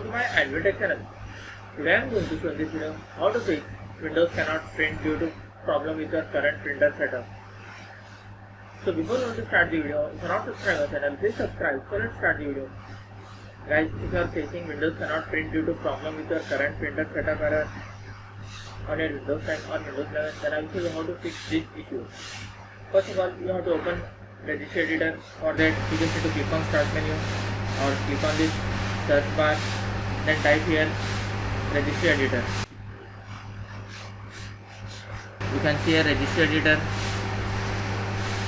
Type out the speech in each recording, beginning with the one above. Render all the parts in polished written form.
to my AndWin channel. Today I am going to show in this video how to fix Windows cannot print due to problem with your current printer setup. So before going to start the video, if you are not subscribed to our channel, please subscribe. So let's start the video. Guys, if you are facing Windows cannot print due to problem with your current printer setup error on your Windows 10 or Windows 11, then I will show you how to fix this issue. First of all, you have to open Registry Editor. For that, you just need to click on Start menu or click on this search bar, then type here Registry Editor. You can see a Registry Editor.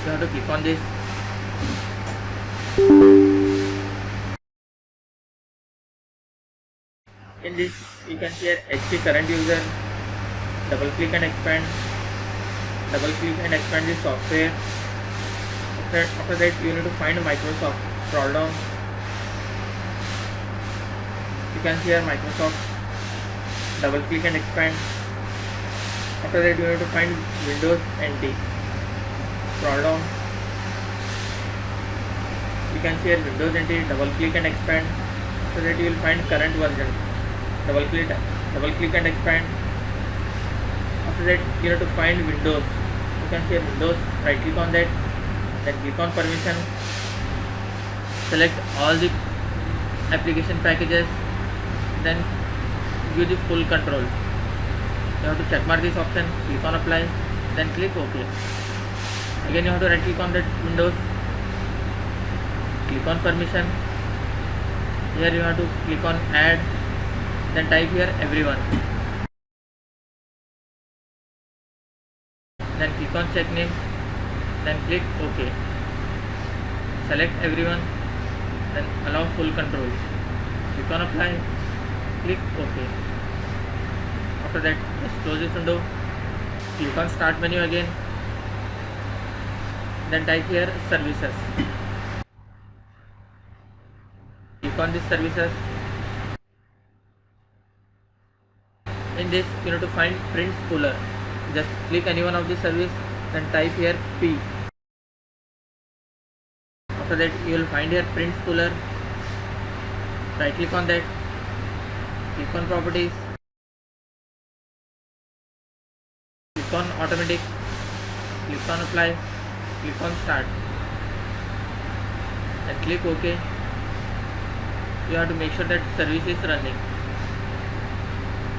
You have to click on this. In this, you can see a HP current user. Double click and expand. Double click and expand this software. After that, you need to find Microsoft. Scroll down. You can see here Microsoft. Double click and expand. After that, you need to find Windows NT. Scroll down. You can see here Windows NT. Double click and expand. After that, you will find current version. Double click and expand. After that, you have to find Windows. You can see here Windows. Right click on that. Then click on permission. Select all the application packages. Then give the full control. You have to check mark this option. Click on apply. Then click OK. Again, you have to right click on that Windows. Click on permission. Here you have to click on add. Then type here everyone. Then click on check name. Then click OK. Select everyone. Then allow full control. Click on apply. Click OK. After that, just close this window. Click on start menu again. Then type here services. Click on this services. In this, you need to find print spooler. Just click any one of the service, then type here P. After that, you will find here print spooler. Right click on that. Click on properties. Click on automatic. Click on apply. Click on start. And click OK. You have to make sure that service is running.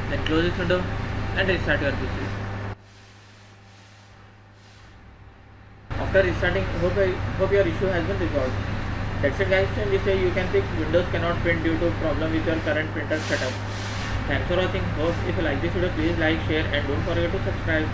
Then close this window and restart your PC. After restarting, hope your issue has been resolved. That's it guys. In this way you can fix Windows cannot print due to problem with your current printer setup. Thanks for watching. Hope if you like this video, please like, share and don't forget to subscribe.